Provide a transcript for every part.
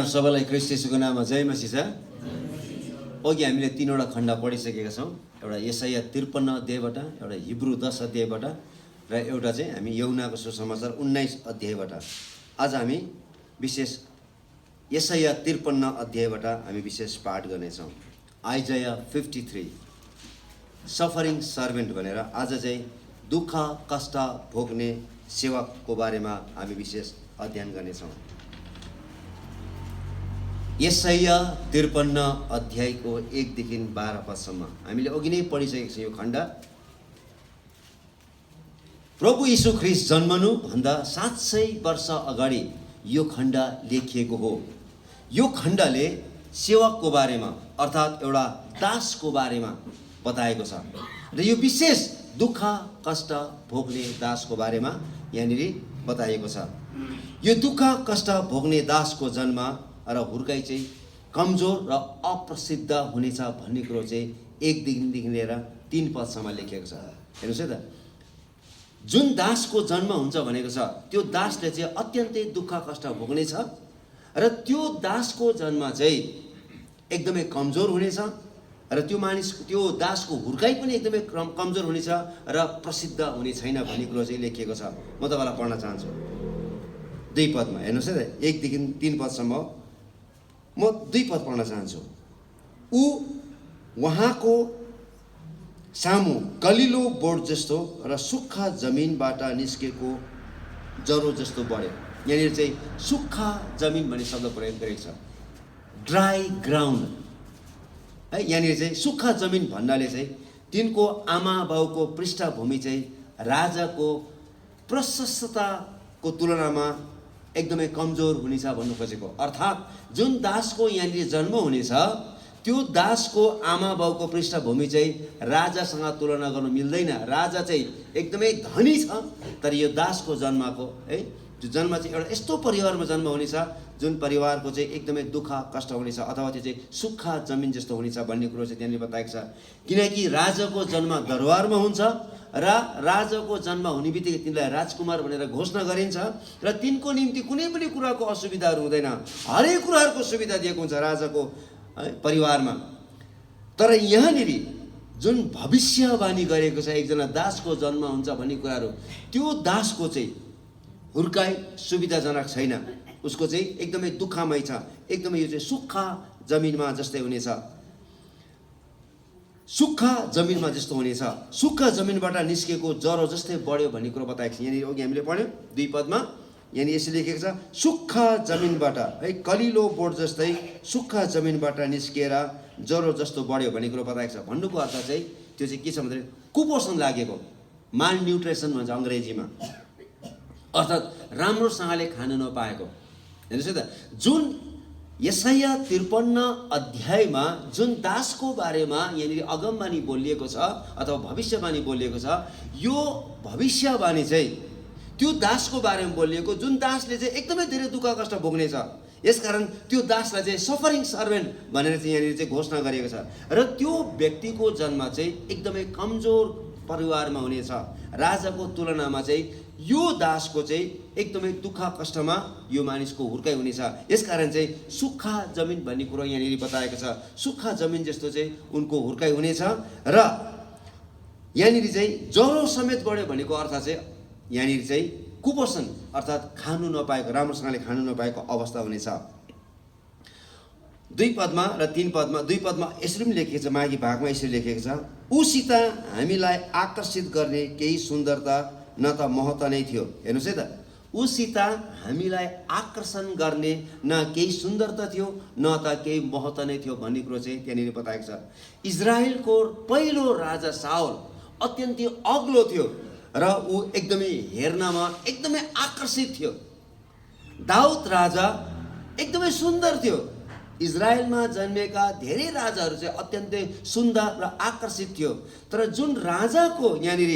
सबैलाई ख्रीष्ट येशूको नाममा जय मसीह छ। अघि हामीले तीनवटा खण्ड पढिसकेका छौँ। एउटा यशाया 53 अध्यायबाट, एउटा हिब्रू 10 अध्यायबाट र एउटा चाहिँ हामी यूहन्नाको सुसमाचार 19 अध्यायबाट। आज हामी विशेष यशाया 53 अध्यायबाट हामी विशेष पाठ गर्नेछौँ। आइजाया 53 सफरिङ सर्भेन्ट भनेर आज चाहिँ दुःख कष्ट भोग्ने सेवकको बारेमा हामी विशेष अध्ययन गर्नेछौँ। यशाया 53 अध्यायको 1 देखि 12 पदसम्म हामीले अघि नै पढिसकेको छौँ। यो खण्ड प्रभु यीशु ख्रीष्ट जन्मनु भन्दा 700 वर्ष अगाडि यो खण्ड लेखिएको हो। यो खण्डले सेवकको बारेमा अर्थात् एउटा दासको बारेमा बताएको छ र यो विशेष दुःख कष्ट भोग्ने दासको बारेमा यहाँनिर बताइएको छ। यो दुःख कष्ट भोग्ने दासको जन्म र हुर्काइ चाहिँ कमजोर र अप्रसिद्ध हुनेछ भन्ने कुरो चाहिँ 1 देखि लिएर 3 पदसम्म लेखिएको छ। हेर्नुहोस् है त, जुन दासको जन्म हुन्छ भनेको छ त्यो दासले चाहिँ अत्यन्तै दुःख कष्ट भोग्नेछ र त्यो दासको जन्म चाहिँ एकदमै कमजोर हुनेछ र त्यो दासको हुर्काइ पनि एकदमै कमजोर हुनेछ र प्रसिद्ध हुने छैन भन्ने कुरो चाहिँ लेखिएको छ। म तपाईँलाई पढ्न चाहन्छु 2 पदमा। हेर्नुहोस् है त, 1 देखि 3 पदसम्म म 2 पद पढ्न चाहन्छु। उहाँको सामु कलिलो बोट जस्तो र सुक्खा जमिनबाट निस्केको जरो जस्तो बढ्यो। यहाँनिर चाहिँ सुक्खा जमिन भन्ने शब्द प्रयोग गरेको छ, ड्राई ग्राउन्ड है। यहाँनिर चाहिँ सुक्खा जमिन भन्नाले चाहिँ तिनको आमा बाउको पृष्ठभूमि चाहिँ राजाको प्रशस्तताको तुलनामा एकदमै कमजोर हुनेछ भन्नु खोजेको। अर्थात् जुन दासको यहाँनिर जन्म हुनेछ त्यो दासको आमा बाउको पृष्ठभूमि चाहिँ राजासँग तुलना गर्नु मिल्दैन। राजा चाहिँ एकदमै धनी छ, तर यो दासको जन्मको है जो जन्म चाहिँ एउटा यस्तो परिवारमा जन्म हुनेछ जुन परिवारको चाहिँ एकदमै दुःख कष्ट हुनेछ अथवा त्यो चाहिँ सुक्खा जमिन जस्तो हुनेछ भन्ने कुरो चाहिँ त्यहाँनिर बताएको छ। किनकि राजाको जन्म दरबारमा हुन्छ र राजाको जन्म हुने बित्तिकै तिनलाई राजकुमार भनेर घोषणा गरिन्छ र तिनको निम्ति कुनै पनि कुराको असुविधाहरू हुँदैन। हरेक कुराहरूको सुविधा दिएको हुन्छ राजाको परिवारमा। तर यहाँनिर जुन भविष्यवाणी गरेको छ एकजना दासको जन्म हुन्छ भन्ने कुराहरू, त्यो दासको चाहिँ हुर्काइ सुविधाजनक छैन। उसको चाहिँ एकदमै दुःखमय छ, एकदमै यो चाहिँ सुक्खा जमिनमा जस्तै हुनेछ, सुक्खा जमिनमा जस्तो हुनेछ, सुक्खा जमिनबाट निस्केको जरो जस्तै बढ्यो भन्ने कुरो बताएको छ। यहाँनिर अघि हामीले पढ्यौँ 2 पदमा, यहाँनिर यसरी लेखेको छ सुक्खा जमिनबाट है, कलिलो बोट जस्तै सुक्खा जमिनबाट निस्किएर जरो जस्तो बढ्यो भन्ने कुरो बताएको छ। भन्नुको अर्थ चाहिँ त्यो चाहिँ के छ भन्दाखेरि कुपोषण लागेको, माल न्युट्रिसन भन्छ अङ्ग्रेजीमा, अर्थात् राम्रोसँगले खान नपाएको। हेर्नुहोस् है त, जुन यशाया 53 अध्यायमा जुन दासको बारेमा यहाँनिर अगमबानी बोलिएको छ अथवा भविष्यवाणी बोलिएको छ, यो भविष्यवाणी चाहिँ त्यो दासको बारेमा बोलिएको जुन दासले चाहिँ एकदमै धेरै दुःख कष्ट भोग्नेछ। यसकारण त्यो दासलाई चाहिँ सफरिङ सर्भेन्ट भनेर चाहिँ यहाँनिर चाहिँ घोषणा गरिएको छ र त्यो व्यक्तिको जन्म चाहिँ एकदमै कमजोर परिवारमा हुनेछ। राजाको तुलनामा चाहिँ यो दासको चाहिँ एकदमै दुःख कष्टमा यो मानिसको हुर्काइ हुनेछ। यसकारण चाहिँ सुक्खा जमिन भन्ने कुरो यहाँनिर बताएको छ। सुक्खा जमिन जस्तो चाहिँ उनको हुर्काइ हुनेछ र यहाँनिर चाहिँ ज्वरो समेत बढ्यो भनेको अर्थ चाहिँ यहाँनिर चाहिँ कुपोषण अर्थात् खानु नपाएको, राम्रोसँगले खानु नपाएको अवस्था हुनेछ। 2 पदमा र 3 पदमा, 2 पदमा यसरी पनि लेखिएको छ, माघी भागमा यसरी लेखिएको छ, उसित हामीलाई आकर्षित गर्ने केही सुन्दरता न त महत्त्व नै थियो। हेर्नुहोस् है त, उसित हामीलाई आकर्षण गर्ने न केही सुन्दरता थियो न त केही महत्त्व नै थियो भन्ने कुरो चाहिँ त्यहाँनिर बताएको छ। इजरायलको पहिलो राजा साउल अत्यन्तै अग्लो थियो र ऊ एकदमै हेर्नमा एकदमै आकर्षित थियो। दाउद राजा एकदमै सुन्दर थियो। इजरायलमा जन्मेका धेरै राजाहरू चाहिँ अत्यन्तै सुन्दर र आकर्षित थियो। तर जुन राजाको यहाँनिर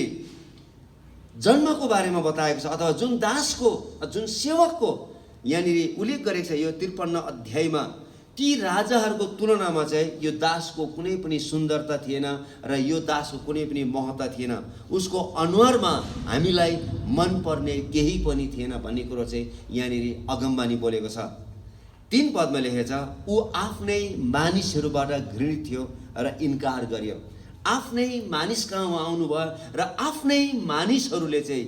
जन्मको बारेमा बताएको छ अथवा जुन दासको जुन सेवकको यहाँनिर उल्लेख गरेको छ यो 53 अध्यायमा, ती राजाहरूको तुलनामा चाहिँ यो दासको कुनै पनि सुन्दरता थिएन र यो दासको कुनै पनि महत्त्व थिएन। उसको अनुहारमा हामीलाई मनपर्ने केही पनि थिएन भन्ने कुरो चाहिँ यहाँनिर अगमबानी बोलेको छ। 3 पदमा लेखेको छ, ऊ आफ्नै मानिसहरूबाट घृणित थियो र इन्कार गर्यो। आफ्नै मानिस कहाँ उहाँ आउनुभयो र आफ्नै मानिसहरूले चाहिँ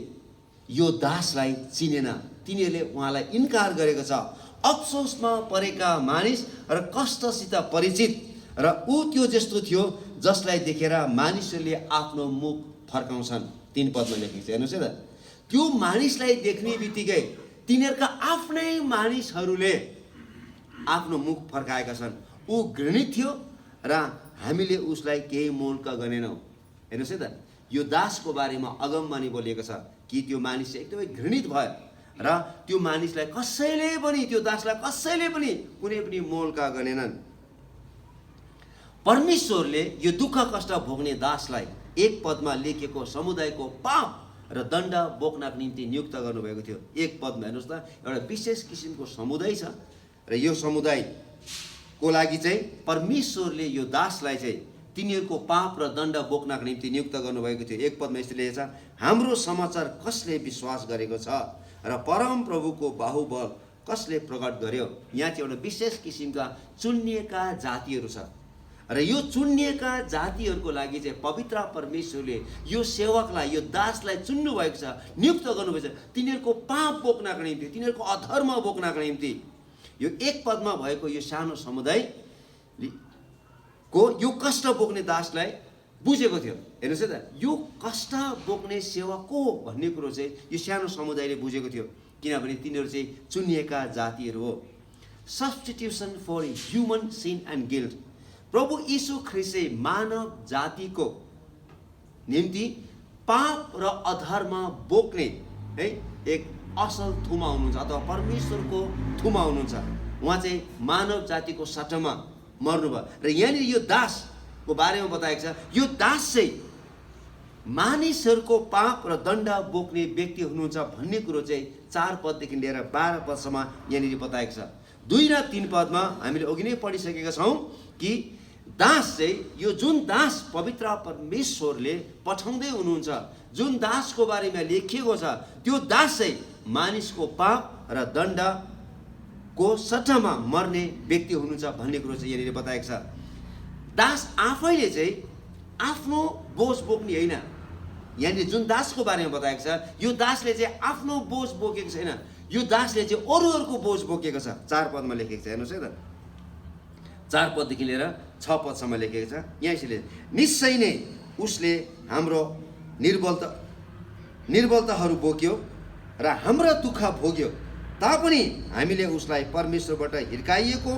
यो दासलाई चिनेन, तिनीहरूले उहाँलाई इन्कार गरेको छ। अफसोसमा परेका मानिस र कष्टसित परिचित र ऊ त्यो जस्तो थियो जसलाई देखेर मानिसहरूले आफ्नो मुख फर्काउँछन्। 3 पदमा लेखेको छ, हेर्नुहोस् है त। त्यो मानिसलाई देख्ने बित्तिकै तिनीहरूका आफ्नै मानिसहरूले आफ्नो मुख फर्काएका छन्। ऊ घृणित थियो र हामीले उसलाई केही मोलका गरेनौँ। हेर्नुहोस् है त, यो दासको बारेमा अगमबाणी बोलिएको छ कि त्यो मानिस चाहिँ एकदमै घृणित भयो र त्यो मानिसलाई कसैले पनि, त्यो दासलाई कसैले पनि कुनै पनि मोलका गरेनन्। परमेश्वरले यो दुःख कष्ट भोग्ने दासलाई 1 पदमा लेखेको समुदायको पाप र दण्ड बोक्नको निम्ति नियुक्त गर्नुभएको थियो। 1 पदमा हेर्नुहोस् त, एउटा विशेष किसिमको समुदाय छ र यो समुदायको लागि चाहिँ परमेश्वरले यो दासलाई चाहिँ तिनीहरूको पाप र दण्ड बोक्नको निम्ति नियुक्त गर्नुभएको थियो। 1 पदमा यसले लेखेको छ, हाम्रो समाचार कसले विश्वास गरेको छ र परम प्रभुको बाहुबल कसले प्रकट गर्यो। यहाँ चाहिँ एउटा विशेष किसिमका चुनिएका जातिहरू छ र यो चुनिएका जातिहरूको लागि चाहिँ पवित्र परमेश्वरले यो सेवकलाई, यो दासलाई चुन्नु भएको छ, नियुक्त गर्नुभएको छ तिनीहरूको पाप बोक्नको निम्ति, तिनीहरूको अधर्म बोक्नको निम्ति। यो 1 पदमा भएको यो सानो समुदायको यो कष्ट बोक्ने दासलाई बुझेको थियो। हेर्नुहोस् है त, यो कष्ट बोक्ने सेवक को भन्ने कुरो चाहिँ यो सानो समुदायले बुझेको थियो, किनभने तिनीहरू चाहिँ चुनिएका जातिहरू हो। Substitution for human sin and guilt. प्रभु यीशु ख्रीष्ट मानव जातिको निम्ति पाप र अधर्म बोक्ने है एक असल थुमा हुनुहुन्छ अथवा परमेश्वरको थुमा हुनुहुन्छ। उहाँ चाहिँ मानव जातिको सट्टामा मर्नुभयो र यहाँनिर यो दासको बारेमा बताएको छ। यो दास चाहिँ मानिसहरूको पाप र दण्ड बोक्ने व्यक्ति हुनुहुन्छ भन्ने कुरो चाहिँ 4 पददेखि लिएर 12 पदसम्म यहाँनिर बताएको छ। 2 र 3 पदमा हामीले अघि नै पढिसकेका छौँ कि दास चाहिँ यो जुन दास पवित्र परमेश्वरले पठाउँदै हुनुहुन्छ, जुन दासको बारेमा लेखिएको छ, त्यो दास चाहिँ मानिसको पाप र दण्डको सट्टामा मर्ने व्यक्ति हुनुहुन्छ भन्ने कुरो चाहिँ यहाँनिर बताएको छ। दास आफैले चाहिँ आफ्नो बोझ बोक्ने होइन। यहाँनिर जुन दासको बारेमा बताएको छ, यो दासले चाहिँ आफ्नो बोझ बोकेको छैन, यो दासले चाहिँ अरूहरूको बोझ बोकेको छ। 4 पदमा लेखेको छ, हेर्नुहोस् है त। 4 पददेखि लिएर 6 पदसम्म लेखेको छ। यहाँ यसले निश्चय नै उसले हाम्रो निर्बलताहरू बोक्यो र हाम्रा दुःख भोग्यो, तापनि हामीले उसलाई परमेश्वरबाट हिर्काइएको,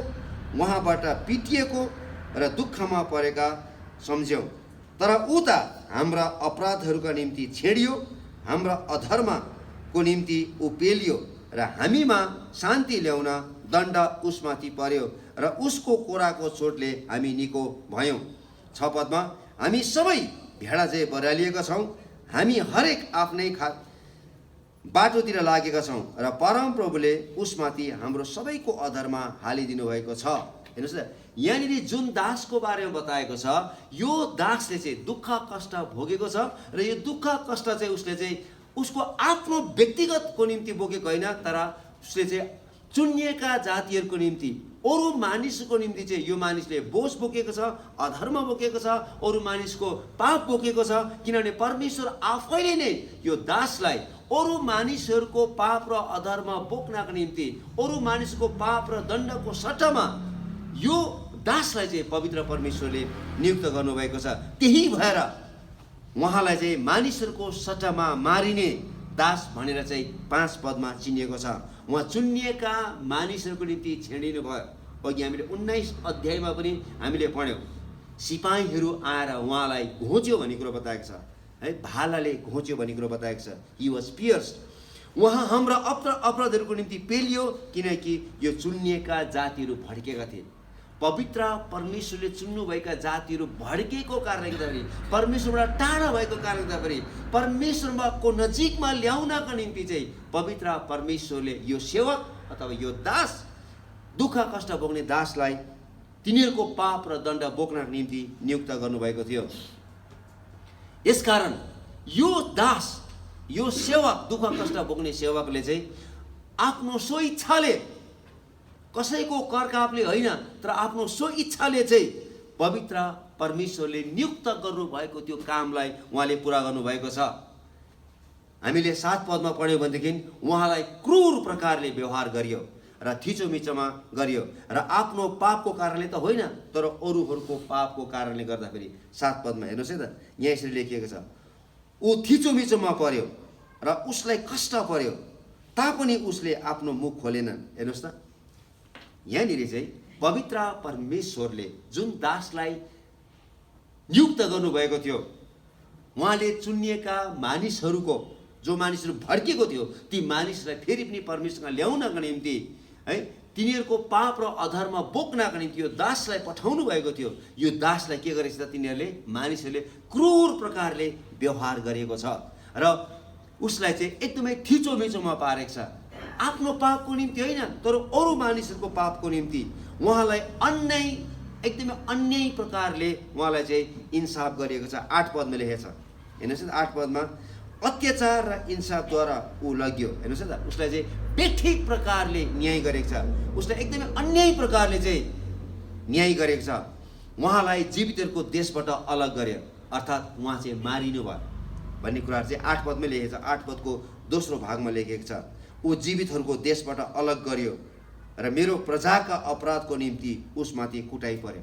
उहाँबाट पिटिएको र दुःखमा परेका सम्झ्यौँ। तर ऊ त हाम्रा अपराधहरूका निम्ति छेडियो, हाम्रा अधर्मको निम्ति ऊ पेलियो र हामीमा शान्ति ल्याउन दण्ड उसमाथि पर्यो र उसको कोराको चोटले हामी निको भयौँ। 6 पदमा हामी सबै भेडा चाहिँ बरालिएका छौँ, हामी हरेक आफ्नै बाटोतिर लागेका छौँ र परम प्रभुले उसमाथि हाम्रो सबैको अधर्म हालिदिनु भएको छ। हेर्नुहोस् न, यहाँनिर जुन दासको बारेमा बताएको छ, यो दासले चाहिँ दुःख कष्ट भोगेको छ र यो दुःख कष्ट चाहिँ उसले चाहिँ उसको आफ्नो व्यक्तिगतको निम्ति बोकेको होइन, तर उसले चाहिँ चुनिएका जातिहरूको निम्ति, अरू मानिसको निम्ति चाहिँ यो मानिसले बोझ बोकेको छ, अधर्म बोकेको छ, अरू मानिसको पाप बोकेको छ। किनभने परमेश्वर आफैले नै यो दासलाई अरू मानिसहरूको पाप र अधर्म बोक्नको निम्ति, अरू मानिसको पाप र दण्डको सट्टामा यो दासलाई चाहिँ पवित्र परमेश्वरले नियुक्त गर्नुभएको छ। त्यही भएर उहाँलाई चाहिँ मानिसहरूको सट्टामा मारिने दास भनेर चाहिँ 5 पदमा चिनिएको छ। उहाँ चुनिएका मानिसहरूको निम्ति छेडिनु भयो। अघि हामीले 19 अध्यायमा पनि हामीले पढ्यौँ, सिपाहीहरू आएर उहाँलाई घोच्यो भन्ने कुरो बताएको छ है, भालाले घोच्यो भन्ने कुरो बताएको छ। He was pierced. उहाँ हाम्रा अपराधहरूको निम्ति पेलियो, किनकि यो चुनिएका जातिहरू भड्केका थिए। पवित्र परमेश्वरले चुन्नुभएका जातिहरू भड्केको कारणले गर्दाखेरि, परमेश्वरबाट टाढा भएको कारणले गर्दाखेरि, परमेश्वरको नजिकमा ल्याउनका निम्ति चाहिँ पवित्र परमेश्वरले यो सेवक अथवा यो दास, दुःख कष्ट भोग्ने दासलाई तिनीहरूको पाप र दण्ड बोक्नको निम्ति नियुक्त गर्नुभएको थियो। यसकारण यो दास, यो सेवक, दुःख कष्ट भोग्ने सेवकले चाहिँ आफ्नो स्वेच्छाले कसैको करकापले होइन, तर आफ्नो सो इच्छाले चाहिँ पवित्र परमेश्वरले नियुक्त गर्नुभएको त्यो कामलाई उहाँले पुरा गर्नुभएको छ। हामीले 7 पदमा पढ्यौँ भनेदेखि उहाँलाई क्रूर प्रकारले व्यवहार गरियो र थिचोमिचोमा गरियो र आफ्नो पापको कारणले त होइन, तर अरूहरूको पापको कारणले गर्दाखेरि। 7 पदमा हेर्नुहोस् है त, यहाँ यसरी लेखिएको छ, ऊ थिचोमिचोमा पर्यो र उसलाई कष्ट पर्यो तापनि उसले आफ्नो मुख खोलेनन्। हेर्नुहोस् त, यहाँनिर चाहिँ पवित्र परमेश्वरले जुन दासलाई नियुक्त गर्नुभएको थियो, उहाँले चुनिएका मानिसहरूको, जो मानिसहरू भड्किएको थियो, ती मानिसलाई फेरि पनि परमेश्वरमा ल्याउनको निम्ति है, तिनीहरूको पाप र अधर्म बोक्नका निम्ति यो दासलाई पठाउनु भएको थियो। यो दासलाई के गरेको छ त, तिनीहरूले मानिसहरूले क्रूर प्रकारले व्यवहार गरेको छ र उसलाई चाहिँ एकदमै थिचोमिचोमा पारेको छ। आफ्नो पापको निम्ति होइन, तर अरू मानिसहरूको पापको निम्ति उहाँलाई एकदमै अन्याय प्रकारले उहाँलाई चाहिँ इन्साफ गरिएको छ। 8 पदमा लेखेको छ, हेर्नुहोस् न, 8 पदमा अत्याचार र इन्साफद्वारा ऊ लग्यो। हेर्नुहोस् न त, उसलाई चाहिँ बेठिक प्रकारले न्याय गरेको छ, उसलाई एकदमै अन्याय प्रकारले चाहिँ न्याय गरेको छ। उहाँलाई जीवितहरूको देशबाट अलग गर्यो, अर्थात् उहाँ चाहिँ मारिनु भयो भन्ने कुराहरू चाहिँ 8 पदमै लेखेको छ। 8 पदको दोस्रो भागमा लेखेको छ, ऊ जीवितहरूको देशबाट अलग गर्यो र मेरो प्रजाका अपराधको निम्ति उसमाथि कुटाइ पर्यो।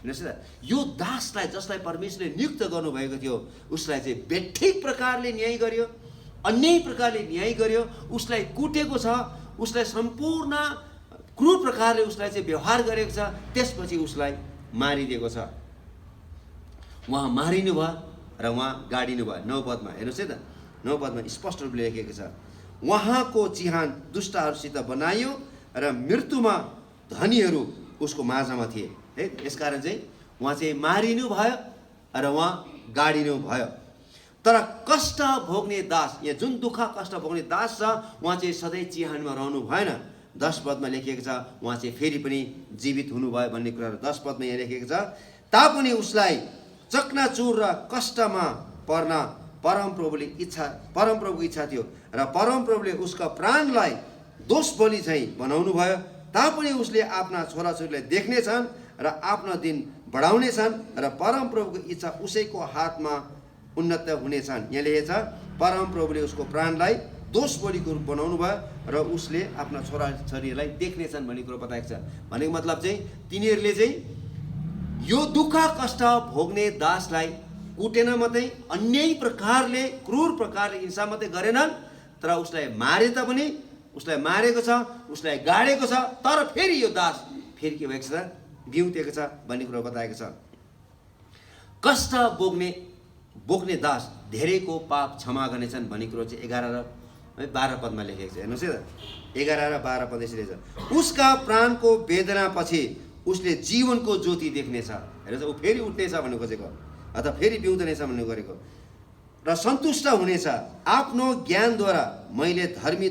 हेर्नुहोस् न, यो दासलाई जसलाई परमेश्वरले नियुक्त गर्नुभएको थियो, उसलाई चाहिँ बेठिक प्रकारले न्याय गर्यो, अन्याय प्रकारले न्याय गर्यो, उसलाई कुटेको छ, उसलाई सम्पूर्ण क्रूर प्रकारले उसलाई चाहिँ व्यवहार गरेको छ। त्यसपछि उसलाई मारिदिएको छ। उहाँ मारिनु भयो र उहाँ गाडिनु भयो। 9 पदमा हेर्नुहोस् है त, 9 पदमा स्पष्ट रूपले लेखेको छ, उहाँको चिहान दुष्टहरूसित बनायो र मृत्युमा धनीहरू उसको माझमा थिए। है, यसकारण चाहिँ उहाँ चाहिँ मारिनु भयो र उहाँ गाडिनु भयो। तर कष्ट भोग्ने दास, यहाँ जुन दुःख कष्ट भोग्ने दास छ, उहाँ चाहिँ सधैँ चिहानमा रहनु भएन। 10 पदमा लेखिएको छ, उहाँ चाहिँ फेरि पनि जीवित हुनुभयो भन्ने कुराहरू 10 पदमा यहाँ लेखिएको छ। तापनि उसलाई चकनाचुर र कष्टमा पर्न परमप्रभुको इच्छा थियो र परमप्रभुले उसका प्राणलाई दोष बलि चाहिँ बनाउनु भयो। तापनि उसले आफ्ना छोराछोरीलाई देख्नेछन् र आफ्नो दिन बढाउनेछन् र परमप्रभुको इच्छा उसैको हातमा उन्नत हुनेछन्। यहाँ लेखेको छ, परमप्रभुले उसको प्राणलाई दोष बलिको रूप बनाउनु भयो र उसले आफ्ना छोराछोरीलाई देख्नेछन् भन्ने कुरो बताएको छ। भनेको मतलब चाहिँ तिनीहरूले चाहिँ यो दुःख कष्ट भोग्ने दासलाई कुटेन मात्रै, अन्याय प्रकारले क्रूर प्रकारले हिंसा मात्रै गरेनन्, तर उसलाई मारे तापनि, उसलाई मारेको छ, उसलाई गाडेको छ, तर फेरि यो दास फेरि के भएको छ त, बिउतेको छ भन्ने कुरो बताएको छ। कष्ट बोक्ने दास धेरैको पाप क्षमा गर्नेछन् भन्ने कुरो चाहिँ 11 र 12 पदमा लेखेको छ। हेर्नुहोस् है त, 11 र 12 पद यसरी छ, उसका प्राणको वेदना पछि उसले जीवनको ज्योति देख्नेछ। हेर्नुहोस्, ऊ फेरि उठ्नेछ भन्नु खोजेको, अथवा फेरि बिउदनेछ भन्नु गरेको, र सन्तुष्ट हुनेछ। आफ्नो ज्ञानद्वारा मैले धर्मी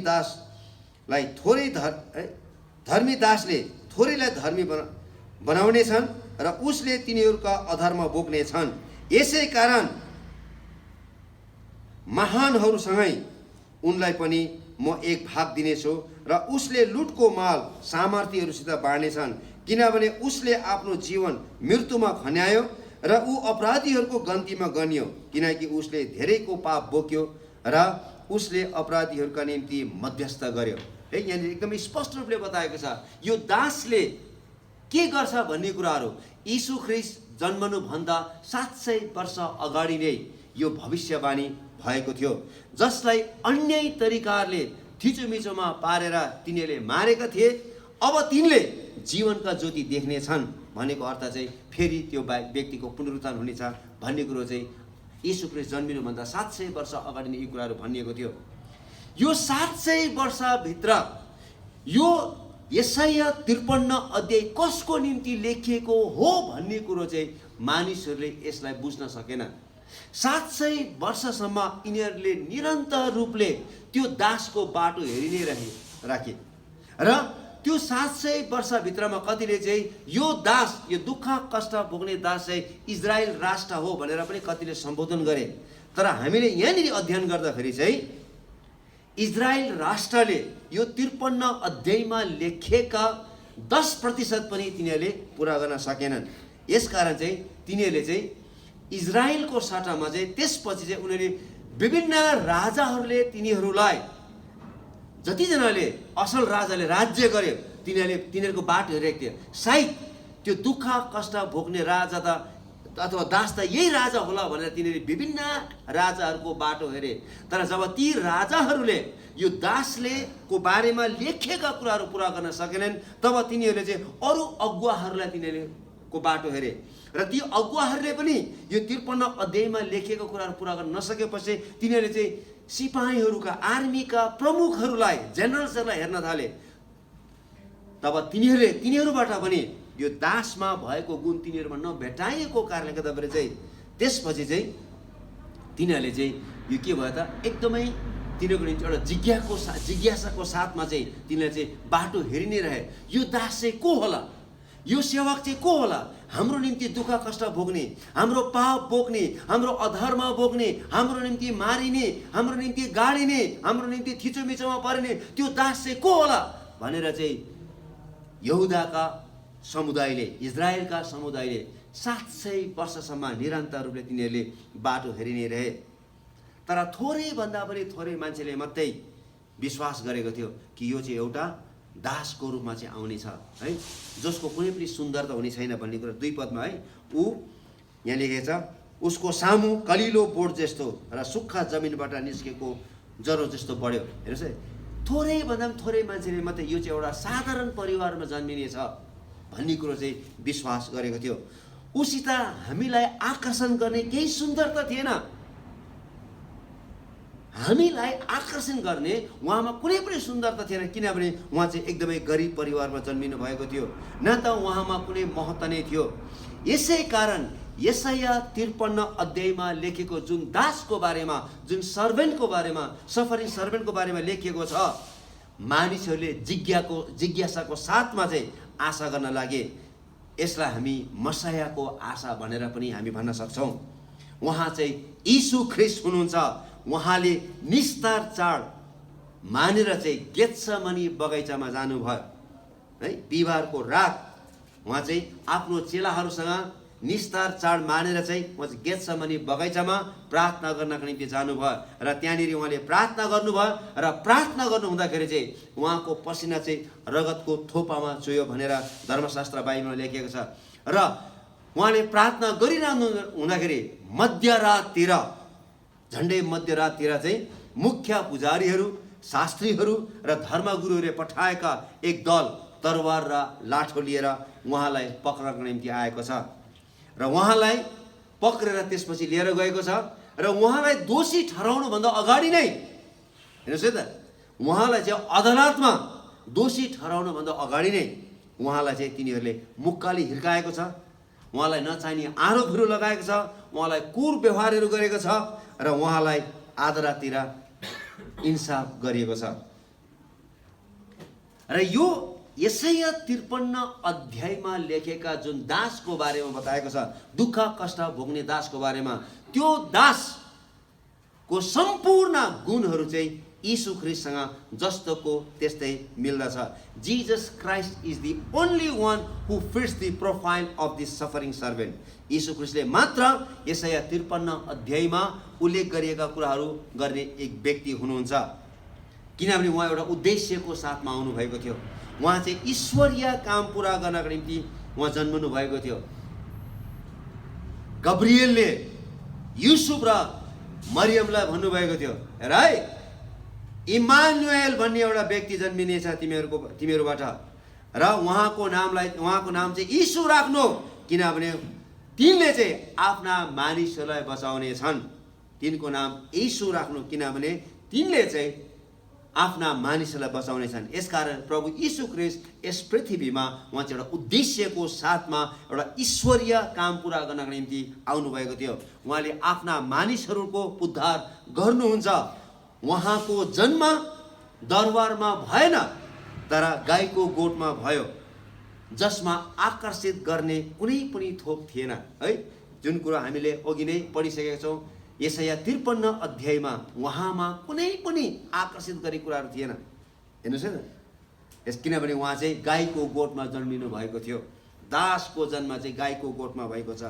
दासले थोरैलाई धर्मी बनाउनेछन् र उसले तिनीहरूका अधर्म बोक्नेछन्। यसै कारण महानहरूसँगै उनलाई पनि म एक भाग दिनेछु र उसले लुटको माल सामर्थीहरूसित बाँड्नेछन्, किनभने उसले आफ्नो जीवन मृत्युमा खन्यायो र ऊ अपराधीहरूको गन्तीमा गनियो, किनकि उसले धेरैको पाप बोक्यो र उसले अपराधीहरूका निम्ति मध्यस्थ गर्यो। है, यहाँनिर एकदमै स्पष्ट रूपले बताएको छ यो दासले के गर्छ भन्ने कुराहरू। यीशु ख्रीष्ट जन्मनुभन्दा 700 वर्ष अगाडि नै यो भविष्यवाणी भएको थियो, जसलाई अन्याय तरिकाले थिचोमिचोमा पारेर तिनीहरूले मारेका थिए। अब तिनले जीवनका ज्योति देख्नेछन् भनेको अर्थ चाहिँ फेरि त्यो व्यक्तिको पुनरुत्थान हुनेछ भन्ने कुरो चाहिँ यीशु ख्रीष्ट जन्मिनुभन्दा 700 वर्ष अगाडि नै यी कुराहरू भनिएको थियो। यो 700 वर्षभित्र यो यशाया 53 अध्याय कसको निम्ति लेखिएको हो भन्ने कुरो चाहिँ मानिसहरूले यसलाई बुझ्न सकेन। 700 वर्षसम्म यिनीहरूले निरन्तर रूपले त्यो दासको बाटो हेरि नै राखे र त्यो 700 वर्षभित्रमा कतिले चाहिँ यो दास, यो दुःख कष्ट भोग्ने दास चाहिँ इजरायल राष्ट्र हो भनेर पनि कतिले सम्बोधन गरे। तर हामीले यहाँनिर अध्ययन गर्दाखेरि चाहिँ इजरायल राष्ट्रले यो 53 अध्यायमा लेखिएका 10% पनि तिनीहरूले पुरा गर्न सकेनन्। यसकारण चाहिँ तिनीहरूले चाहिँ इजरायलको सट्टामा चाहिँ त्यसपछि चाहिँ उनीहरूले विभिन्न राजाहरूले तिनीहरूलाई, जतिजनाले असल राजाले राज्य गर्यो तिनीहरूको बाटो हेरेको थियो। सायद त्यो दुःख कष्ट भोग्ने राजा त अथवा दास त यही राजा होला भनेर तिनीहरूले विभिन्न राजाहरूको बाटो हेरे। तर जब ती राजाहरूले यो दासले को बारेमा लेखेका कुराहरू पुरा गर्न सकेनन्, तब तिनीहरूले चाहिँ अरू अगुवाहरूलाई तिनीहरूले को बाटो हेरे। र ती अगुवाहरूले पनि यो 53 अध्यायमा लेखेको कुराहरू पुरा गर्न नसकेपछि तिनीहरूले चाहिँ सिपाहीहरूका, आर्मीका प्रमुखहरूलाई, जेनरल्सहरूलाई हेर्न थाले। तब तिनीहरूबाट पनि यो दासमा भएको गुण तिनीहरूमा नभेटाइएको कारणले गर्दाखेरि चाहिँ त्यसपछि चाहिँ तिनीहरूले चाहिँ यो के भयो त, एकदमै तिनीहरूको निम्ति एउटा जिज्ञासाको साथमा चाहिँ तिनीहरूले चाहिँ बाटो हेरि नै रहे। यो दास चाहिँ को होला, यो सेवक चाहिँ को होला, हाम्रो निम्ति दुःख कष्ट भोग्ने, हाम्रो पाप बोक्ने, हाम्रो अधर्म बोक्ने, हाम्रो निम्ति मारिने, हाम्रो निम्ति गाडिने, हाम्रो निम्ति थिचोमिचोमा पर्ने त्यो दास चाहिँ को होला भनेर चाहिँ यहुदाका समुदायले, इजरायलका समुदायले 700 वर्षसम्म निरन्तर रूपले तिनीहरूले बाटो हेरि नै रहे। तर थोरै भन्दा पनि थोरै मान्छेले मात्रै विश्वास गरेको थियो कि यो चाहिँ एउटा दासको रूपमा चाहिँ आउने छ है, जसको कुनै पनि सुन्दरता हुने छैन भन्ने कुरा 2 पदमा है ऊ यहाँ लेखेको छ, उसको सामु कलिलो बोट जस्तो र सुक्खा जमिनबाट निस्केको जरो जस्तो बढ्यो। हेर्नुहोस् है, थोरै भन्दा पनि थोरै मान्छेले मात्रै यो चाहिँ एउटा साधारण परिवारमा जन्मिने छ भन्ने कुरो चाहिँ विश्वास गरेको थियो। उसित हामीलाई आकर्षण गर्ने केही सुन्दरता थिएन, हामीलाई आकर्षण गर्ने उहाँमा कुनै पनि सुन्दरता थिएन, किनभने उहाँ चाहिँ एकदमै गरिब परिवारमा जन्मिनु भएको थियो, न त उहाँमा कुनै महत्त्व नै थियो। यसै कारण यशाया 53 अध्यायमा लेखेको जुन दासको बारेमा, जुन सर्भेन्टको बारेमा, सफरिङ सर्भेन्टको बारेमा लेखिएको छ, मानिसहरूले जिज्ञासाको साथमा चाहिँ आशा गर्न लागे। यसलाई हामी मसायाको आशा भनेर पनि हामी भन्न सक्छौँ। उहाँ चाहिँ यीशु ख्रीष्ट हुनुहुन्छ। उहाँले निस्तार चाड मानेर चाहिँ गेत्समनी बगैँचामा जानुभयो है, बिहिबारको रात उहाँ चाहिँ आफ्नो चेलाहरूसँग निस्तार चाड मानेर चाहिँ उहाँ चाहिँ गेत्समनी बगैँचामा प्रार्थना गर्नको निम्ति जानुभयो र त्यहाँनिर उहाँले प्रार्थना गर्नुभयो र प्रार्थना गर्नु हुँदाखेरि चाहिँ उहाँको पसिना चाहिँ रगतको थोपामा चुह्यो भनेर धर्मशास्त्र बाइबलमा लेखिएको छ। र उहाँले प्रार्थना गरिरहनु हुँदाखेरि मध्यराततिर, झन्डै मध्यराततिर चाहिँ मुख्य पुजारीहरू, शास्त्रीहरू र धर्मगुरुहरूले पठाएका एक दल तरवार र लाठो लिएर उहाँलाई पक्रनको निम्ति आएको छ र उहाँलाई पक्रेर त्यसपछि लिएर गएको छ र उहाँलाई दोषी ठहराउनुभन्दा अगाडि नै, हेर्नुहोस् है त, उहाँलाई चाहिँ अदालतमा दोषी ठहराउनुभन्दा अगाडि नै उहाँलाई चाहिँ तिनीहरूले मुक्काले हिर्काएको छ, उहाँलाई नचाहिने आरोपहरू लगाएको छ, उहाँलाई कुर व्यवहारहरू गरेको छ र उहाँलाई आधा-राततिर इन्साफ गरिएको छ। र यो यशाया 53 अध्यायमा लेखेका जुन दासको बारेमा बताएको छ, दुःख कष्ट भोग्ने दासको बारेमा, त्यो दासको सम्पूर्ण गुणहरू चाहिँ यीशु ख्रीष्टसँग जस्तोको त्यस्तै मिल्दछ। Jesus Christ is the only one who fits the profile of the suffering servant. यीशु ख्रीष्टले मात्र यशाया 53 अध्यायमा उल्लेख गरिएका कुराहरू गर्ने एक व्यक्ति हुनुहुन्छ, किनभने उहाँ एउटा उद्देश्यको साथमा आउनुभएको थियो। उहाँ चाहिँ ईश्वरीय काम पुरा गर्नको निम्ति उहाँ जन्मनु भएको थियो। गब्रिएलले युसुफ र मरियमलाई भन्नुभएको थियो, हेर है, इमानुएल भन्ने एउटा व्यक्ति जन्मिनेछ तिमीहरूबाट र उहाँको नाम चाहिँ यीशु राख्नु, किनभने तिनले चाहिँ आफ्ना मानिसहरूलाई बचाउने छन्। तिनको नाम यीशु राख्नु, किनभने तिनले चाहिँ आफ्ना मानिसहरूलाई बचाउने छन्। यसकारण प्रभु यीशु ख्रीष्ट यस पृथ्वीमा उहाँ चाहिँ एउटा उद्देश्यको साथमा एउटा ईश्वरीय काम पुरा गर्नको निम्ति आउनुभएको थियो। उहाँले आफ्ना मानिसहरूको उद्धार गर्नुहुन्छ। उहाँको जन्म दरबारमा भएन, तर गाईको गोठमा भयो, जसमा आकर्षित गर्ने कुनै पनि थोक थिएन है। जुन कुरा हामीले अघि नै पढिसकेका छौँ, यशाया 53 अध्यायमा उहाँमा कुनै पनि आकर्षित गर्ने कुराहरू थिएन। हेर्नुहोस् है, किनभने उहाँ चाहिँ गाईको गोठमा जन्मिनु भएको थियो। दासको जन्म चाहिँ गाईको गोठमा भएको छ।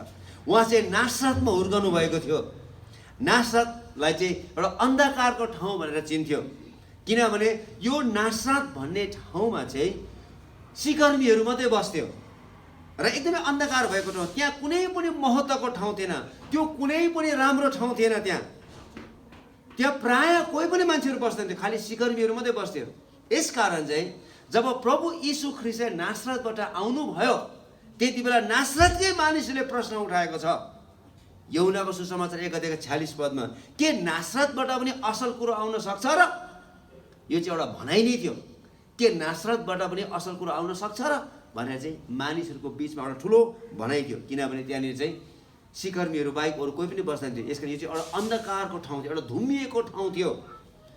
उहाँ चाहिँ नासरतमा हुर्कनु भएको थियो। नासरतलाई चाहिँ एउटा अन्धकारको ठाउँ भनेर चिन्थ्यो, किनभने यो नासरत भन्ने ठाउँमा चाहिँ सिकर्मीहरू मात्रै बस्थ्यो र एकदमै अन्धकार भएको ठाउँ। त्यहाँ कुनै पनि महत्त्वको ठाउँ थिएन, त्यो कुनै पनि राम्रो ठाउँ थिएन। त्यहाँ प्रायः कोही पनि मान्छेहरू बस्दैन थियो, खालि सिकर्मीहरू मात्रै बस्थ्यो। यसकारण चाहिँ जब प्रभु यीशु ख्रीष्ट नासरतबाट आउनुभयो, त्यति बेला नासरतकै मानिसहरूले प्रश्न उठाएको छ। यूहन्नाको सुसमाचार 1:46 के नासरतबाट पनि असल कुरो आउन सक्छ र? यो चाहिँ एउटा भनाइ नै थियो, के नासरतबाट पनि असल कुरो आउन सक्छ र भनेर चाहिँ मानिसहरूको बिचमा एउटा ठुलो भनाइ थियो। किनभने त्यहाँनिर चाहिँ सिकर्मीहरू बाहेक अरू कोही पनि बस्दैन थियो। यसकारण यो चाहिँ एउटा अन्धकारको ठाउँ थियो, एउटा धुम्मिएको ठाउँ थियो,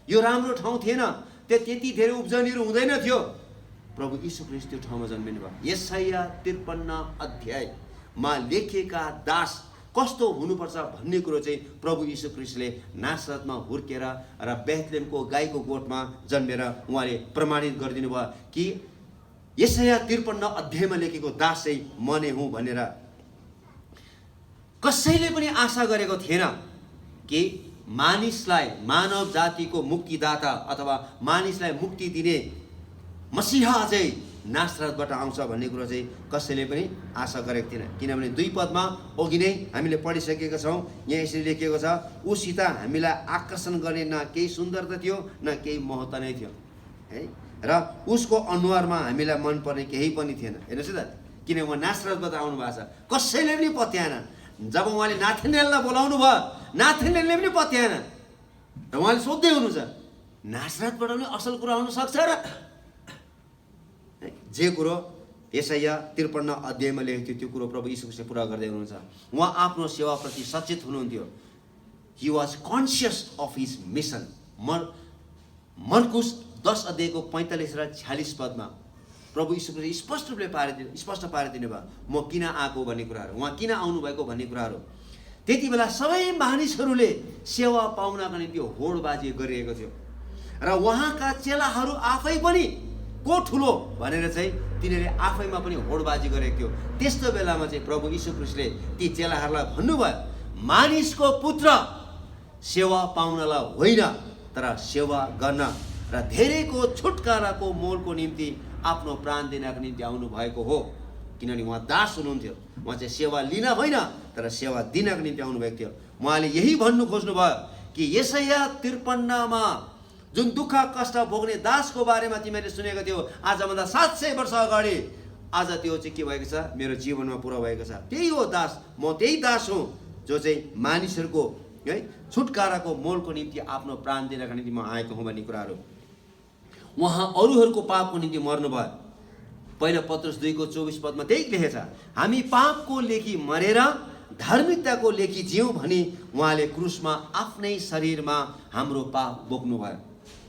यो राम्रो ठाउँ थिएन। त्यहाँ त्यति धेरै उब्जनीहरू हुँदैन थियो। प्रभु यीशु ख्रीष्ट त्यो ठाउँमा जन्मिनु भयो। यशाया 53 लेखिएका दास कस्तो हुनुपर्छ भन्ने कुरो चाहिँ प्रभु यीशु ख्रीष्टले नासरतमा हुर्केर र बेथलेहमको गाईको गोठमा जन्मेर उहाँले प्रमाणित गरिदिनु भयो कि यशाया 53 लेखेको दास चाहिँ म नै हुँ भनेर। कसैले पनि आशा गरेको थिएन कि मानिसलाई, मानव जातिको मुक्तिदाता अथवा मानिसलाई मुक्ति दिने मसीहा चाहिँ नासरतबाट आउँछ भन्ने कुरो चाहिँ कसैले पनि आशा गरेको थिएन। किनभने 2 पदमा अघि नै हामीले पढिसकेका छौँ। यहाँ यसरी लेखिएको छ, उसित हामीलाई आकर्षण गर्ने न केही सुन्दरता थियो न केही महत्त्व नै थियो है, र उसको अनुहारमा हामीलाई मनपर्ने केही पनि थिएन। हेर्नुहोस् है त, किन उहाँ नासरतबाट आउनु भएको छ, कसैले पनि पत्याएन। जब उहाँले नाथानिएललाई बोलाउनु भयो, नाथानिएलले पनि पत्याएन र उहाँले सोध्दै हुनुहुन्छ, नासरतबाट पनि असल कुरो आउन सक्छ र? जे कुरो यशाया 53 लेखेको थियो त्यो कुरो प्रभु यीशु ख्रीष्टले पुरा गर्दै हुनुहुन्छ। उहाँ आफ्नो सेवाप्रति सचेत हुनुहुन्थ्यो। He was conscious of his mission. मर्कुस 10:45 र 46 प्रभु यीशु ख्रीष्टले स्पष्ट पारिदिनु भयो म किन आएको भन्ने कुराहरू, उहाँ किन आउनुभएको भन्ने कुराहरू। त्यति बेला सबै मानिसहरूले सेवा पाउनका निम्ति होडबाजी गरिरहेको थियो र उहाँका चेलाहरू आफै पनि को ठुलो भनेर चाहिँ तिनीहरूले आफैमा पनि होडबाजी गरेको थियो। त्यस्तो बेलामा चाहिँ प्रभु यीशु ख्रीष्टले ती चेलाहरूलाई भन्नुभयो, मानिसको पुत्र सेवा पाउनलाई होइन तर सेवा गर्न र धेरैको छुटकाराको मोलको निम्ति आफ्नो प्राण दिनको निम्ति आउनु भएको हो। किनभने उहाँ दास हुनुहुन्थ्यो, उहाँ चाहिँ सेवा लिन होइन तर सेवा दिनको निम्ति आउनुभएको थियो। उहाँले यही भन्नु खोज्नुभयो कि यशाया 53 जुन दुःख कष्ट भोग्ने दासको बारेमा तिमीले सुनेको थियो आजभन्दा 700 वर्ष अगाडि, आज त्यो चाहिँ के भएको छ, मेरो जीवनमा पुरा भएको छ। त्यही हो दास, म त्यही दास हुँ जो चाहिँ मानिसहरूको है छुटकाराको मोलको निम्ति आफ्नो प्राण दिनको निम्ति म आएको हुँ भन्ने कुराहरू। उहाँ अरूहरूको पापको निम्ति मर्नुभयो। पहिलो पत्रुस 2:24 त्यही लेखेछ, हामी पापको लेखी मरेर धार्मिकताको लेखी जिउँ भनी उहाँले क्रुसमा आफ्नै शरीरमा हाम्रो पाप बोक्नुभयो।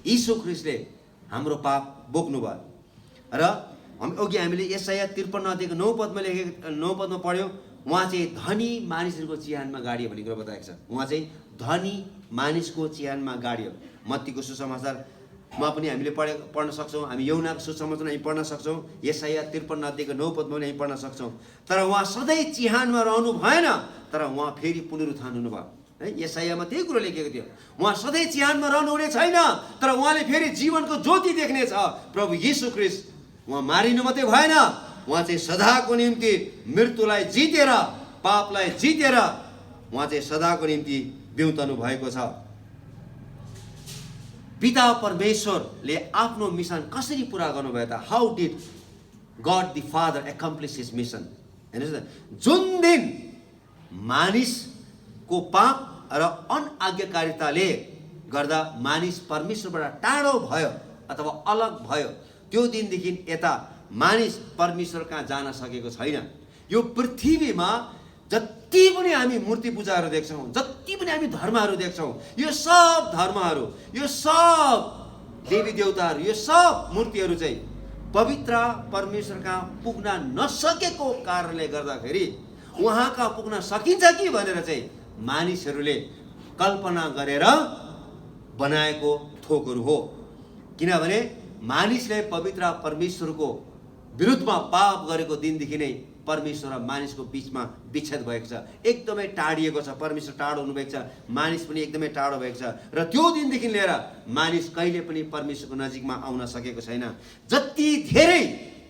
यीशु ख्रीष्टले हाम्रो पाप बोक्नुभयो। र अघि हामीले यशाया 53:9 लेखेको 9 पढ्यो, उहाँ चाहिँ धनी मानिसहरूको चिहानमा गाडियो भन्ने कुरा बताएको छ। उहाँ चाहिँ धनी मानिसको चिहानमा गाडियो। मत्तीको सुसमाचारमा पनि हामीले पढ्न सक्छौँ, हामी यूहन्नाको सुसमाचारमा हामी पढ्न सक्छौँ, यशाया 53:9 पनि हामी पढ्न सक्छौँ। तर उहाँ सधैँ चिहानमा रहनु भएन, तर उहाँ फेरि पुनरुत्थान हुनुभयो है। यशायामा त्यही कुरो लेखेको थियो, उहाँ सधैँ चिहानमा रहनुहुने छैन तर उहाँले फेरि जीवनको ज्योति देख्नेछ। प्रभु यीशु ख्रीष्ट उहाँ मारिनु मात्रै भएन, उहाँ चाहिँ सदाको निम्ति मृत्युलाई जितेर, पापलाई जितेर उहाँ चाहिँ सदाको निम्ति बिउतनु भएको छ। पिता परमेश्वरले आफ्नो मिसन कसरी पुरा गर्नुभयो त? How did God the father accomplish his mission? हेर्नुहोस् न, जुन दिन मानिसको पाप र अनआज्ञाकारिताले गर्दा मानिस परमेश्वरबाट टाढो भयो अथवा अलग भयो, त्यो दिनदेखि यता मानिस परमेश्वर कहाँ जान सकेको छैन। यो पृथ्वीमा जति पनि हामी मूर्ति पूजाहरू देख्छौँ, जति पनि हामी धर्महरू देख्छौँ, यो सब धर्महरू, यो सब देवी देवताहरू, यो सब मूर्तिहरू चाहिँ पवित्र परमेश्वर कहाँ पुग्न नसकेको कारणले गर्दाखेरि उहाँ कहाँ पुग्न सकिन्छ कि भनेर चाहिँ मानिसहरूले कल्पना गरेर बनाएको थोकहरू हो। किनभने मानिसले पवित्र परमेश्वरको विरुद्धमा पाप गरेको दिनदेखि नै परमेश्वर र मानिसको बिचमा विच्छेद भएको छ, एकदमै टाढिएको छ। परमेश्वर टाढो हुनुभएको छ, मानिस पनि एकदमै टाढो भएको छ। र त्यो दिनदेखि लिएर मानिस कहिले पनि परमेश्वरको नजिकमा आउन सकेको छैन। जति धेरै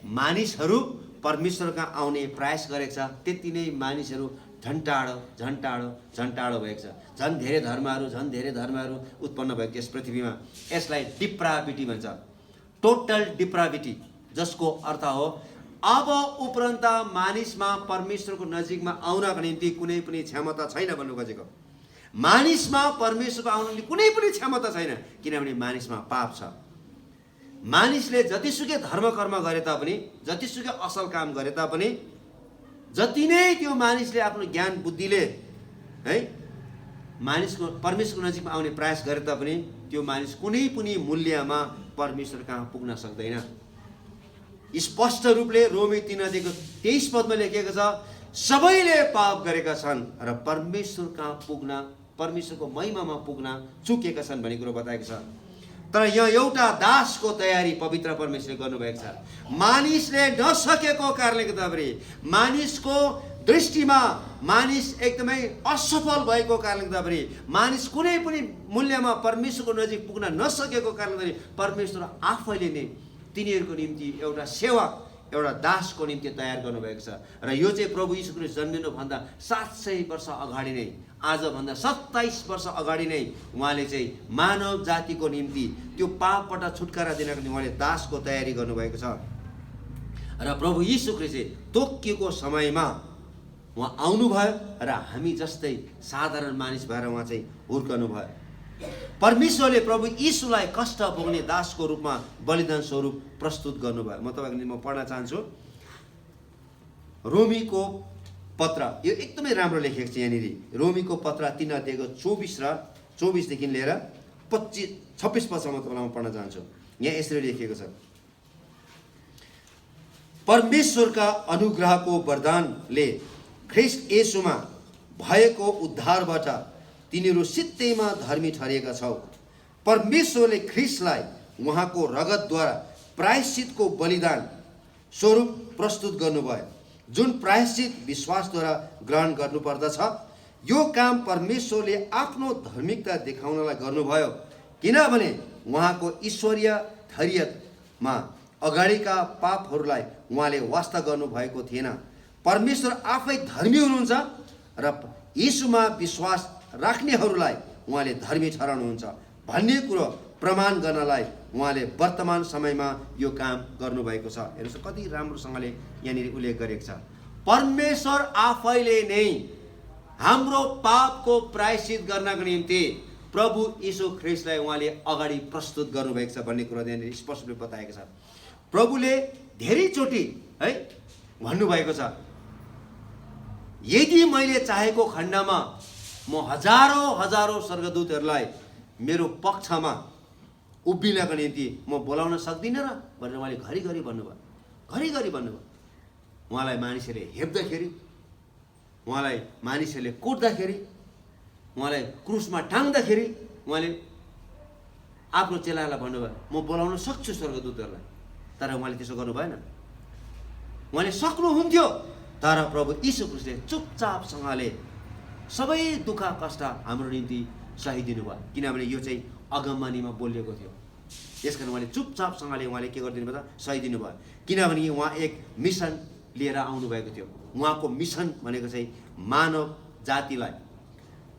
मानिसहरू परमेश्वर कहाँ आउने प्रयास गरेको छ, त्यति नै मानिसहरू झन् टाढो भएको छ। झन् धेरै धर्महरू उत्पन्न भएको यस पृथ्वीमा। यसलाई डिप्राभिटी भन्छ, टोटल डिप्राभिटी, जसको अर्थ हो अब उपरान्त मानिसमा परमेश्वरको नजिकमा आउनको निम्ति कुनै पनि क्षमता छैन भन्नु खोजेको। मानिसमा परमेश्वरको आउनको निम्ति कुनै पनि क्षमता छैन, किनभने मानिसमा पाप छ। मानिसले जतिसुकै धर्म कर्म गरे तापनि, जतिसुकै असल काम गरे तापनि, जति नै त्यो मानिसले आफ्नो ज्ञान बुद्धिले है परमेश्वरको नजिकमा आउने प्रयास गरे तापनि त्यो मानिस कुनै पनि मूल्यमा परमेश्वर कहाँ पुग्न सक्दैन। स्पष्ट रूपले रोमी 3:23 लेखिएको छ, सबैले पाप गरेका छन् र परमेश्वर कहाँ पुग्न, परमेश्वरको महिमामा पुग्न चुकेका छन् भन्ने कुरो बताएको छ। तर यहाँ एउटा दासको तयारी पवित्र परमेश्वरले गर्नुभएको छ। मानिसले नसकेको कारणले गर्दाखेरि, मानिसको दृष्टिमा मानिस एकदमै असफल भएको कारणले गर्दाखेरि, मानिस कुनै पनि मूल्यमा परमेश्वरको नजिक पुग्न नसकेको कारणले गर्दाखेरि परमेश्वर आफैले नै तिनीहरूको निम्ति एउटा सेवक, एउटा दासको निम्ति तयार गर्नुभएको छ। र यो चाहिँ प्रभु यीशु ख्रीष्ट जन्मिनुभन्दा 700 वर्ष अगाडि नै, आजभन्दा 27 वर्ष अगाडि नै उहाँले चाहिँ मानव जातिको निम्ति त्यो पापबाट छुटकारा दिनको निम्ति उहाँले दासको तयारी गर्नुभएको छ। र प्रभु यीशु ख्रीष्ट चाहिँ तोकिएको समयमा उहाँ आउनुभयो र हामी जस्तै साधारण मानिस भएर उहाँ चाहिँ हुर्कनु भयो। परमेश्वरले प्रभु यीशुलाई कष्ट भोग्ने दासको रूपमा बलिदान स्वरूप प्रस्तुत गर्नुभयो। म तपाईँको निम्ति पढ्न चाहन्छु रोमीको पत्र। यो एकदमै राम्रो लेखेको छ यहाँनिर। रोमीको पत्र 3:24 र 24देखि लिएर 26 पदसम्म तपाईँलाई म पढ्न चाहन्छु। यहाँ यसरी लेखिएको छ, परमेश्वरका अनुग्रहको वरदानले ख्रीष्ट येशूमा भएको उद्धारबाट तिनीहरू सित्तैमा धर्मी ठहरिएका छौ। परमेश्वरले ख्रीष्टलाई उहाँको रगतद्वारा प्रायश्चितको बलिदान स्वरूप प्रस्तुत गर्नुभयो, जुन प्रायश्चित विश्वासद्वारा ग्रहण गर्नुपर्दछ। यो काम परमेश्वरले आफ्नो धार्मिकता देखाउनलाई गर्नुभयो, किनभने उहाँको ईश्वरीय धैर्यमा अगाडिका पापहरूलाई उहाँले वास्ता गर्नुभएको थिएन। परमेश्वर आफै धर्मी हुनुहुन्छ र यीशुमा विश्वास राख्नेहरूलाई उहाँले धर्मी ठहराउनुहुन्छ भन्ने कुरो प्रमाण गर्नलाई उहाँले वर्तमान समयमा यो काम गर्नुभएको छ। हेर्नुहोस् कति राम्रोसँगले यहाँनिर उल्लेख गरेको छ। परमेश्वर आफैले नै हाम्रो पापको प्रायश्चित गर्नको निम्ति प्रभु यीशु ख्रीष्टलाई उहाँले अगाडि प्रस्तुत गर्नुभएको छ भन्ने कुरो यहाँनिर स्पष्ट रूपले बताएको छ। प्रभुले धेरैचोटि है भन्नुभएको छ, यदि मैले चाहेको खण्डमा म हजारौं स्वर्गदूतहरूलाई मेरो पक्षमा उभिनको निम्ति म बोलाउन सक्दिनँ र भनेर उहाँले घरिघरि भन्नुभयो। उहाँलाई मानिसहरूले हेप्दाखेरि, उहाँलाई मानिसहरूले कुट्दाखेरि, उहाँलाई क्रुसमा टाङ्दाखेरि उहाँले आफ्नो चेलालाई भन्नुभयो, म बोलाउन सक्छु स्वर्गदूतहरूलाई। तर उहाँले त्यसो गर्नु भएन। उहाँले सक्नुहुन्थ्यो, तर प्रभु यीशु ख्रीष्टले चुपचापसँगले सबै दुःख कष्ट हाम्रो निम्ति सहिदिनु भयो, किनभने यो चाहिँ अगमबानीमा बोलिएको थियो। यसकारण उहाँले चुपचापसँगले उहाँले के गरिदिनु भयो त, सहिदिनु भयो। किनभने उहाँ एक मिसन लिएर आउनुभएको थियो। उहाँको मिसन भनेको चाहिँ मानव जातिलाई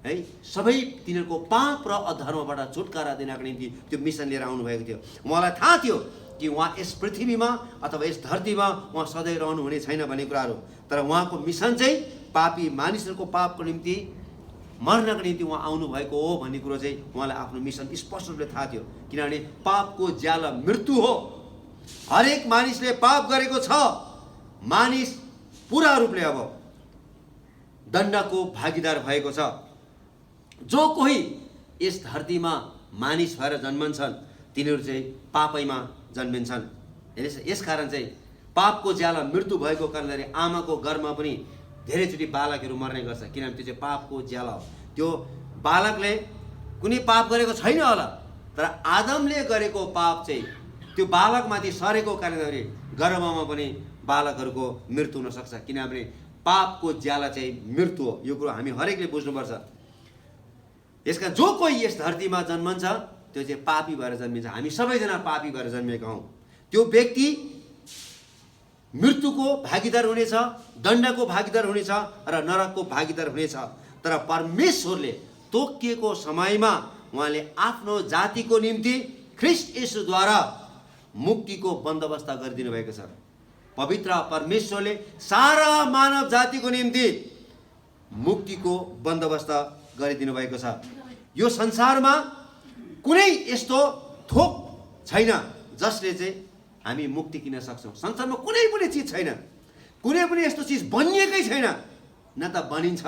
है सबै तिनीहरूको पाप र अधर्मबाट छुटकारा दिनको निम्ति त्यो मिसन लिएर आउनुभएको थियो। उहाँलाई थाहा थियो कि उहाँ यस पृथ्वीमा अथवा यस धरतीमा उहाँ सधैँ रहनुहुने छैन भन्ने कुराहरू। तर उहाँको मिसन चाहिँ पापी मानिसहरूको पापको निम्ति मर्नको निम्ति उहाँ आउनुभएको हो भन्ने कुरो चाहिँ उहाँलाई आफ्नो मिसन स्पष्ट रूपले थाहा थियो। किनभने पापको ज्याला मृत्यु हो। हरेक मानिसले पाप गरेको छ। मानिस पुरा रूपले अब दण्डको भागीदार भएको छ। जो कोही यस धरतीमा मानिस भएर जन्मन्छन् तिनीहरू चाहिँ पापैमा जन्मिन्छन्। यसकारण चाहिँ पापको ज्याला मृत्यु भएको कारणले आमाको गर्भमा पनि धेरैचोटि बालकहरू मर्ने गर्छ, किनभने त्यो चाहिँ पापको ज्याला हो। त्यो बालकले कुनै पाप गरेको छैन होला, तर आदमले गरेको पाप चाहिँ त्यो बालकमाथि सरेको कारणले गर्दाखेरि गर्भमा पनि बालकहरूको मृत्यु हुन सक्छ, किनभने पापको ज्याला चाहिँ मृत्यु हो। यो कुरो हामी हरेकले बुझ्नुपर्छ। यसका जो कोही यस धरतीमा जन्मन्छ त्यो चाहिँ पापी भएर जन्मिन्छ। हामी सबैजना पापी भएर जन्मिएका हौँ। त्यो व्यक्ति मृत्युको भागीदार हुनेछ, दण्डको भागीदार हुनेछ र नरकको भागीदार हुनेछ। तर परमेश्वरले तोकिएको समयमा उहाँले आफ्नो जातिको निम्ति ख्रीष्ट येशूद्वारा मुक्तिको बन्दोबस्त गरिदिनु भएको छ। पवित्र परमेश्वरले सारा मानव जातिको निम्ति मुक्तिको बन्दोबस्त गरिदिनु भएको छ। यो संसारमा कुनै यस्तो थोक छैन जसले चाहिँ हामी मुक्ति किन्न सक्छौँ। संसारमा कुनै पनि चिज छैन, कुनै पनि यस्तो चिज बनिएकै छैन, न त बनिन्छ।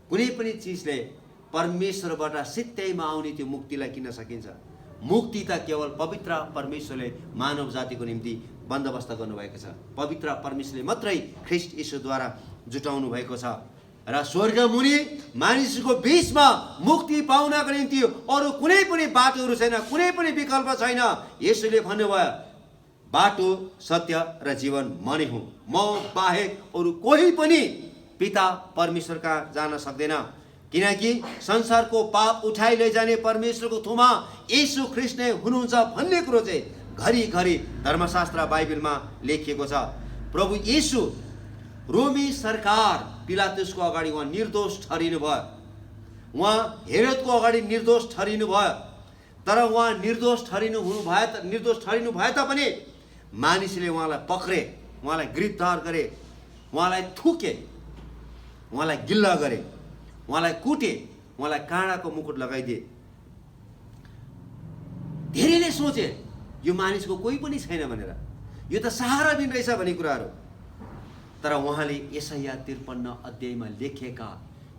कुनै पनि चिजले परमेश्वरबाट सित्तैमा आउने त्यो मुक्तिलाई किन्न सकिन्छ। मुक्ति त केवल पवित्र परमेश्वरले मानव जातिको निम्ति बन्दोबस्त गर्नुभएको छ। पवित्र परमेश्वरले मात्रै ख्रीष्ट येशूद्वारा जुटाउनु भएको छ। र स्वर्ग मुनि मानिसको बीचमा मुक्ति पाउनको निम्ति अरू कुनै पनि बाटोहरू छैन, कुनै पनि विकल्प छैन। येशूले भन्नुभयो, बाटो सत्य र जीवन म नै हुँ, म बाहेक अरू कोही पनि पिता परमेश्वरका जान सक्दैन। किनकि संसारको पाप उठाइ लैजाने परमेश्वरको थुमा येशू ख्रीष्ट नै हुनुहुन्छ भन्ने कुरो चाहिँ घरिघरि धर्मशास्त्र बाइबलमा लेखिएको छ। प्रभु येशू रोमी सरकार पिलातुसको अगाडि उहाँ निर्दोष ठहरिनु भयो, उहाँ हेरोदको अगाडि निर्दोष ठहरिनु भयो। तर उहाँ निर्दोष ठहरिनु भए तापनि मानिसले उहाँलाई पक्रे, उहाँलाई गिरफ्तार गरे, उहाँलाई थुके, उहाँलाई गिल्ला गरे, उहाँलाई कुटे, उहाँलाई काँडाको मुकुट लगाइदिए। धेरैले सोचे यो मानिसको कोही पनि छैन भनेर, यो त सहारा बिन रहेछ भन्ने कुराहरू। तर उहाँले यशाया 53 अध्यायमा लेखेका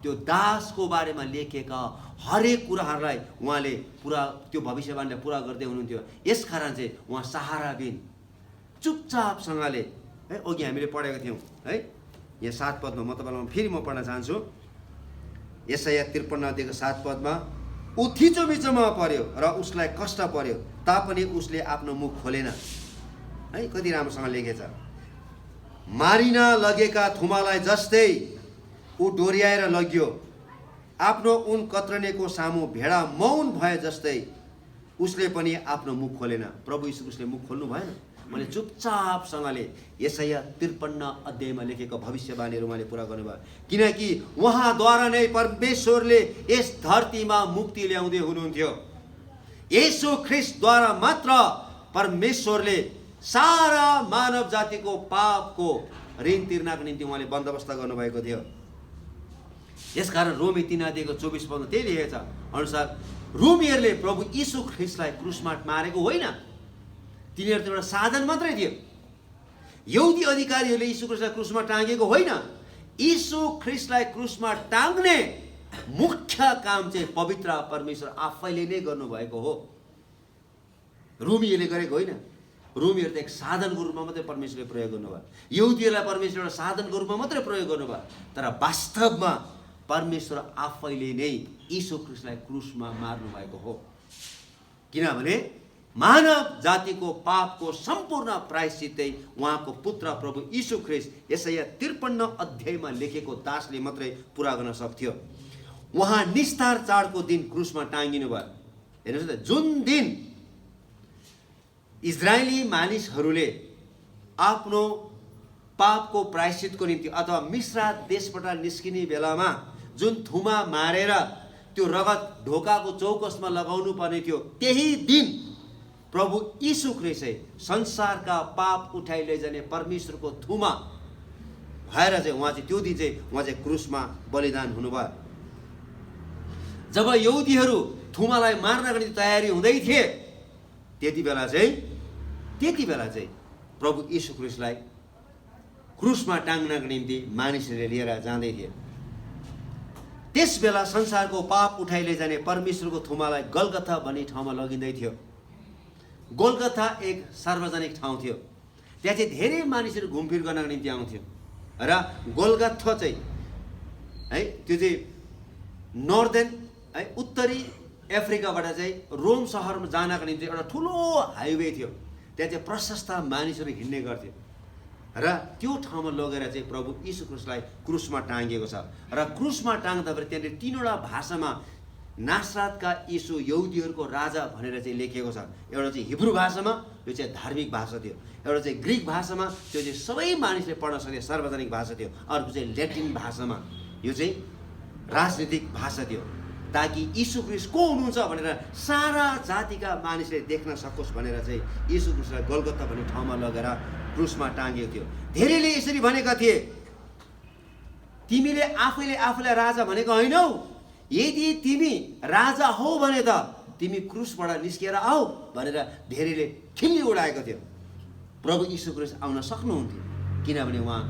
त्यो दासको बारेमा लेखेका हरेक कुराहरूलाई उहाँले पुरा त्यो भविष्यवाणीलाई पुरा गर्दै हुनुहुन्थ्यो। यसकारण चाहिँ उहाँ सहारा बिन चुपचापसँगले है, अघि हामीले पढेका थियौँ है, यहाँ 7 पदमा म तपाईँलाई फेरि म पढ्न चाहन्छु। यशाया 53 अध्यायको 7 पदमा, ऊ थिचोमिचोमा पर्यो र उसलाई कष्ट पर्यो तापनि उसले आफ्नो मुख खोलेन। है, कति राम्रोसँग लेखेछ। मारिन लगेका थुमालाई जस्तै ऊ डोर्याएर लग्यो, आफ्नो उन कत्रनेको सामु भेडा मौन भए जस्तै उसले पनि आफ्नो मुख खोलेन। प्रभु यीशु उसले मुख खोल्नु भएन, मैले चुपचापसँगले यशाया 53 अध्यायमा लेखेको भविष्यवाणीहरू उहाँले पुरा गर्नुभयो। किनकि उहाँद्वारा नै परमेश्वरले यस धरतीमा मुक्ति ल्याउँदै हुनुहुन्थ्यो। येशू ख्रीष्टद्वारा मात्र परमेश्वरले सारा मानव जातिको पापको ऋण तिर्नको निम्ति उहाँले बन्दोबस्त गर्नुभएको थियो। यसकारण रोमी 3 अध्यायको 24 पदमा त्यही लेखेको छ अनुसार रोमीहरूले प्रभु यीशु ख्रीष्टलाई क्रुसमा मारेको होइन, तिनीहरू त एउटा साधन मात्रै थियो। यहुदी अधिकारीहरूले यीशु ख्रीष्टलाई क्रुसमा टाँगेको होइन। यीशु ख्रीष्टलाई क्रुसमा टाँग्ने मुख्य काम चाहिँ पवित्र परमेश्वर आफैले नै गर्नुभएको हो, रोमीहरूले गरेको होइन। रोमीहरू त एक साधनको रूपमा मात्रै परमेश्वरले प्रयोग गर्नुभयो, यहुदीहरूलाई परमेश्वर एउटा साधनको रूपमा मात्रै प्रयोग गर्नुभयो। तर वास्तवमा परमेश्वर आफैले नै यीशु ख्रीष्टलाई क्रुसमा मार्नु भएको हो। किनभने मानव जातिको पापको सम्पूर्ण प्रायश्चितै उहाँको पुत्र प्रभु यीशु ख्रीष्ट यशाया 53 अध्यायमा लेखेको दासले मात्रै पुरा गर्न सक्थ्यो। उहाँ निस्तार चाडको दिन क्रुसमा टाँगिनु भयो। हेर्नुहोस् त, जुन दिन इजरायली मानिसहरूले आफ्नो पापको प्रायश्चितको निम्ति अथवा मिस्र देशबाट निस्किने बेलामा जुन थुमा मारेर त्यो रगत ढोकाको चौकसमा लगाउनु पर्ने थियो, त्यही दिन प्रभु यीशु ख्रीष्ट संसारका पाप उठाइ लैजाने परमेश्वरको थुमा भएर चाहिँ उहाँ चाहिँ त्यो दिन चाहिँ उहाँ चाहिँ क्रुसमा बलिदान हुनुभयो। जब यहुदीहरू थुमालाई मार्नको निम्ति तयारी हुँदै थिए, त्यति बेला चाहिँ प्रभु यीशु ख्रीष्टलाई क्रुसमा टाँग्नको निम्ति मानिसहरूले लिएर जाँदै थिए। त्यस बेला संसारको पाप उठाइ लैजाने परमेश्वरको थुमालाई गलगथा भन्ने ठाउँमा लगिँदै थियो। गोलगथा एक सार्वजनिक ठाउँ थियो, त्यहाँ चाहिँ धेरै मानिसहरू घुमफिर गर्नको निम्ति आउँथ्यो। र गोलगथा चाहिँ है, त्यो चाहिँ नर्दर्न है, उत्तरी अफ्रिकाबाट चाहिँ रोम सहरमा जानका निम्ति एउटा ठुलो हाइवे थियो। त्यहाँ चाहिँ प्रशस्त मानिसहरू हिँड्ने गर्थे र त्यो ठाउँमा लगेर चाहिँ प्रभु यीशु ख्रीष्टलाई क्रुसमा टाँगिएको छ। र क्रुसमा टाँग्दाखेरि त्यहाँनिर 3वटा भाषामा नासरतका यीशु यहुदीहरूको राजा भनेर चाहिँ लेखिएको छ। एउटा चाहिँ हिब्रू भाषामा, यो चाहिँ धार्मिक भाषा थियो। एउटा चाहिँ ग्रिक भाषामा, त्यो चाहिँ सबै मानिसले पढ्न सक्ने सार्वजनिक भाषा थियो। अर्को चाहिँ ल्याटिन भाषामा, यो चाहिँ राजनीतिक भाषा थियो, ताकि यीशु ख्रीष्ट को हुनुहुन्छ भनेर सारा जातिका मानिसले देख्न सकोस् भनेर चाहिँ यीशु ख्रीष्टलाई गोलगत्ता भन्ने ठाउँमा लगेर क्रुसमा टाँगिएको थियो। धेरैले यसरी भनेका थिए, तिमीले आफैले आफूलाई राजा भनेको होइनौ, यदि तिमी राजा हौ भने त तिमी क्रुसबाट निस्किएर आऊ भनेर धेरैले खिल्ली उडाएको थियो। प्रभु यीशु ख्रीष्ट आउन सक्नुहुन्थ्यो, किनभने उहाँ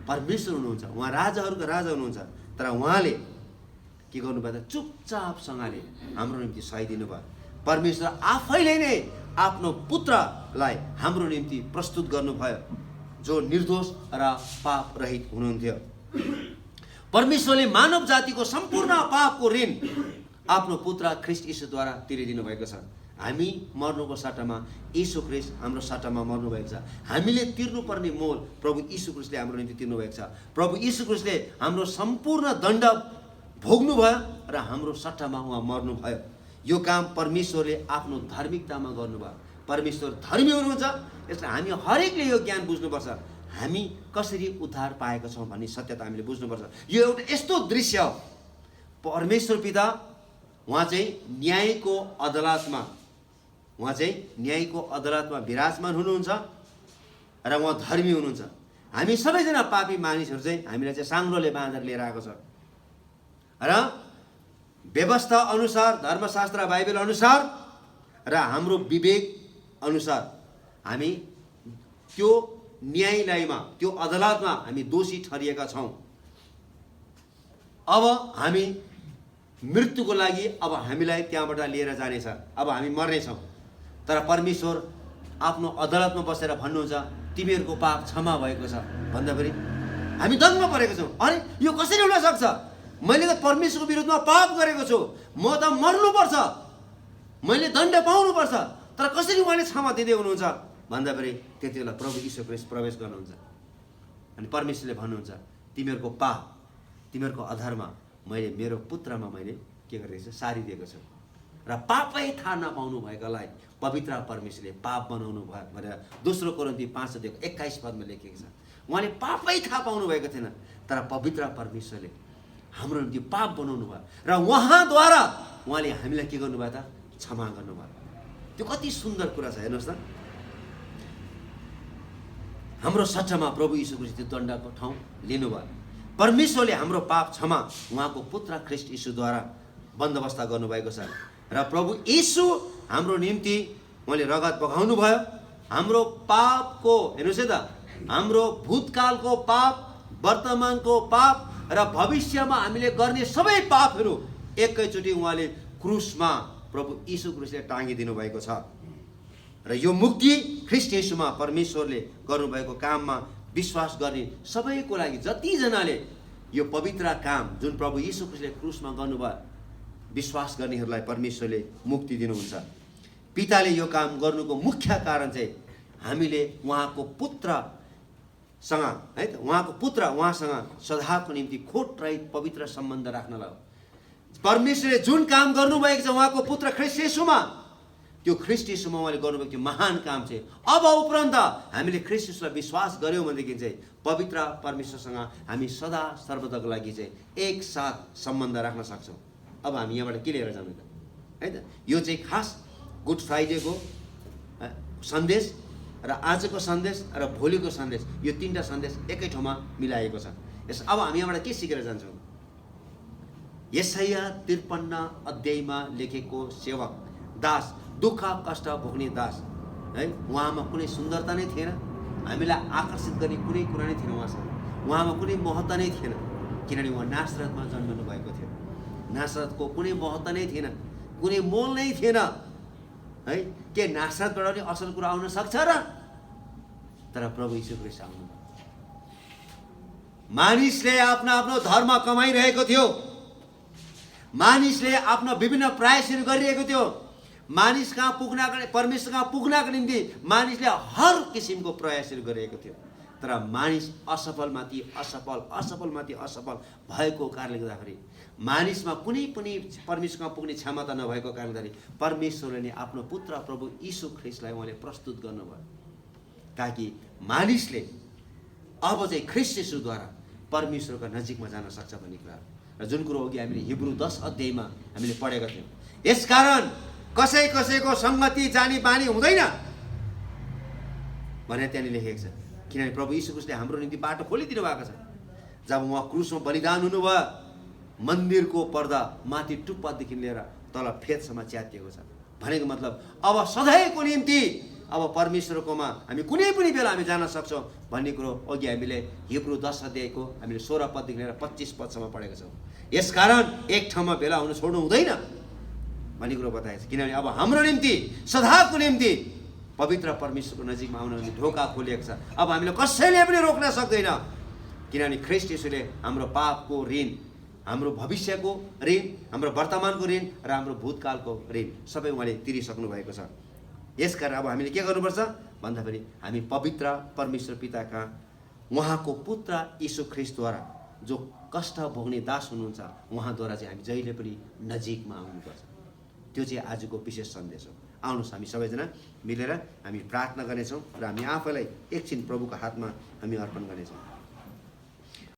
परमेश्वर हुनुहुन्छ, उहाँ राजाहरूको राजा हुनुहुन्छ। तर उहाँले के गर्नुभयो त चुपचापसँगले हाम्रो निम्ति सहिदिनु भयो। परमेश्वर आफैले नै आफ्नो पुत्रलाई हाम्रो निम्ति प्रस्तुत गर्नुभयो, जो निर्दोष र पाप रहित हुनुहुन्थ्यो। परमेश्वरले मानव जातिको सम्पूर्ण पापको ऋण आफ्नो पुत्र ख्रीष्ट यीशुद्वारा तिरिदिनु भएको छ। हामी मर्नुको सट्टामा यीशु ख्रीष्ट हाम्रो सट्टामा मर्नुभएको छ। हामीले तिर्नुपर्ने मोल प्रभु यीशु ख्रीष्टले हाम्रो निम्ति तिर्नुभएको छ। प्रभु यीशु ख्रीष्टले हाम्रो सम्पूर्ण दण्ड भोग्नुभयो र हाम्रो सट्टामा उहाँ मर्नुभयो। यो काम परमेश्वरले आफ्नो धार्मिकतामा गर्नुभयो। परमेश्वर धर्मी हुनुहुन्छ, यसलाई हामी हरेकले यो ज्ञान बुझ्नुपर्छ। हामी कसरी उद्धार पाएका छौँ भन्ने सत्यता हामीले बुझ्नुपर्छ। यो एउटा यस्तो दृश्य हो, परमेश्वर पिता उहाँ चाहिँ न्यायको अदालतमा विराजमान हुनुहुन्छ र उहाँ धर्मी हुनुहुन्छ। हामी सबैजना पापी मानिसहरू चाहिँ हामीलाई चाहिँ साङ्ग्रोले बाँधेर लिएर आएको छ र व्यवस्था अनुसार, धर्मशास्त्र बाइबल अनुसार र हाम्रो विवेक अनुसार हामी त्यो न्यायालयमा, त्यो अदालतमा हामी दोषी ठहरिएका छौँ। अब हामी मृत्युको लागि अब हामीलाई त्यहाँबाट लिएर जानेछ, अब हामी मर्नेछौँ। तर परमेश्वर आफ्नो अदालतमा बसेर भन्नुहुन्छ, तिमीहरूको पाप क्षमा भएको छ भन्दाखेरि हामी दङ्ग परेको छौँ। अरे यो कसरी हुन सक्छ? मैले त परमेश्वरको विरुद्धमा पाप गरेको छु, म त मर्नुपर्छ, मैले दण्ड पाउनुपर्छ, तर कसरी उहाँले क्षमा दिँदै हुनुहुन्छ भन्दाखेरि त्यति बेला प्रभु यीशु ख्रीष्ट प्रवेश गर्नुहुन्छ अनि परमेश्वरले भन्नुहुन्छ, तिमीहरूको पाप, तिमीहरूको अधर्म मैले मेरो पुत्रमा मैले के गरिदिएको छु, सारिदिएको छु। र पापै थाहा नपाउनु भएकालाई पवित्र परमेश्वरले पाप बनाउनु भयो भनेर 2 कोरिन्थी 5:21 लेखिएको छ। उहाँले पापै थाहा पाउनु भएको थिएन, तर पवित्र परमेश्वरले हाम्रो निम्ति पाप बनाउनु भयो र उहाँद्वारा उहाँले हामीलाई के गर्नुभयो त? क्षमा गर्नुभयो। त्यो कति सुन्दर कुरा छ, हेर्नुहोस् त। हाम्रो सट्टामा प्रभु यीशु ख्रीष्ट त्यो दण्डको ठाउँ लिनुभयो। परमेश्वरले हाम्रो पाप क्षमा उहाँको पुत्र ख्रीष्ट यीशुद्वारा बन्दोबस्त गर्नुभएको छ। र प्रभु यीशु हाम्रो निम्ति उहाँले रगत बगाउनु भयो। हाम्रो पापको, हेर्नुहोस् है त, हाम्रो भूतकालको पाप, वर्तमानको पाप र भविष्यमा हामीले गर्ने सबै पापहरू एकैचोटि उहाँले क्रुसमा प्रभु यीशु ख्रीष्टले टाँगिदिनु भएको छ। र यो मुक्ति ख्रीष्ट येशूमा परमेश्वरले गर्नुभएको काममा विश्वास गर्ने सबैको लागि, जतिजनाले यो पवित्र काम जुन प्रभु यीशु ख्रीष्टले क्रुसमा गर्नुभयो, विश्वास गर्नेहरूलाई परमेश्वरले मुक्ति दिनुहुन्छ। पिताले यो काम गर्नुको मुख्य कारण चाहिँ हामीले उहाँको पुत्रसँग, है त, उहाँको पुत्र उहाँसँग सदाको निम्ति खोट रहित पवित्र सम्बन्ध राख्नलाई हो। परमेश्वरले जुन काम गर्नुभएको छ उहाँको पुत्र ख्रीष्ट येशूमा, त्यो ख्रीष्ट येशूमा उहाँले गर्नुभएको त्यो महान काम चाहिँ अब उपरान्त हामीले ख्रीष्ट येशूलाई विश्वास गऱ्यौँ भनेदेखि चाहिँ पवित्र परमेश्वरसँग हामी सदा सर्वदाको लागि चाहिँ एकसाथ सम्बन्ध राख्न सक्छौँ। अब हामी यहाँबाट के लिएर जानु त, है त? यो चाहिँ खास गुड फ्राइडेको सन्देश र आजको सन्देश र भोलिको सन्देश, यो 3टा सन्देश एकै ठाउँमा मिलाएको छ। यस अब हामी यहाँबाट के सिकेर जान्छौँ? यशाया 53 लेखेको सेवक दास, दुःख कष्ट भोग्ने दास, है, उहाँमा कुनै सुन्दरता नै थिएन, हामीलाई आकर्षित गर्ने कुनै कुरा नै थिएन उहाँसँग, उहाँमा कुनै महत्त्व नै थिएन, किनभने उहाँ नासरतमा जन्मनु भएको थियो। नासरतको कुनै महत्त्व नै थिएन, कुनै मोल नै थिएन, है। के नासरतबाट पनि असल कुरा आउन सक्छ र? तर प्रभु यीशु ख्रीष्ट आउनु, मानिसले आफ्नो आफ्नो धर्म कमाइरहेको थियो, मानिसले आफ्नो विभिन्न प्रयासहरू गरिरहेको थियो। मानिस कहाँ पुग्नको, परमेश्वर कहाँ पुग्नको निम्ति मानिसले हर किसिमको प्रयासहरू गरिरहेको थियो। तर मानिस असफलमाथि असफल भएको कारणले गर्दाखेरि, मानिसमा कुनै पनि परमेश्वर कहाँ पुग्ने क्षमता नभएको कारणले गर्दाखेरि परमेश्वरले नै आफ्नो पुत्र प्रभु यीशु ख्रीष्टलाई उहाँले प्रस्तुत गर्नुभयो, ताकि मानिसले अब चाहिँ ख्रीष्ट येशूद्वारा परमेश्वरको नजिकमा जान सक्छ भन्ने कुरा। र जुन कुरो अघि हामीले हिब्रू 10 अध्यायमा हामीले पढेका थियौँ, यसकारण कसैको सङ्गति जानी बानी हुँदैन भनेर त्यहाँनिर लेखेको छ। किनभने प्रभु यीशु ख्रीष्टले हाम्रो निम्ति बाटो खोलिदिनु भएको छ। जब उहाँ क्रुसमा बलिदान हुनुभयो, मन्दिरको पर्दा माथि टुप्पादेखि लिएर तल फेदसम्म च्यातिएको छ। भनेको मतलब अब सधैँको निम्ति अब परमेश्वरकोमा हामी कुनै पनि बेला हामी जान सक्छौँ भन्ने कुरो अघि हामीले हिब्रू 10 अध्यायको हामीले 16 पददेखि लिएर 25 पदसम्म पढेका छौँ। यसकारण एक ठाउँमा भेला हुनु छोड्नु हुँदैन भन्ने कुरो बताएको छ। किनभने अब हाम्रो निम्ति सदाको निम्ति पवित्र परमेश्वरको नजिकमा आउन निम्ति ढोका खोलिएको छ। अब हामीले कसैले पनि रोक्न सक्दैन, किनभने ख्रीष्ट येशूले हाम्रो पापको ऋण, हाम्रो भविष्यको ऋण, हाम्रो वर्तमानको ऋण र हाम्रो भूतकालको ऋण सबै उहाँले तिरिसक्नु भएको छ। यसकारण अब हामीले के गर्नुपर्छ भन्दाखेरि हामी पवित्र परमेश्वर पिता कहाँ उहाँको पुत्र यीशु ख्रीष्टद्वारा जो कष्ट भोग्ने दास हुनुहुन्छ उहाँद्वारा चाहिँ हामी जहिले पनि नजिकमा आउनुपर्छ। त्यो चाहिँ आजको विशेष सन्देश हो। आउनुहोस् हामी सबैजना मिलेर हामी प्रार्थना गर्नेछौँ र हामी आफैलाई एकछिन प्रभुको हातमा हामी अर्पण गर्नेछौँ।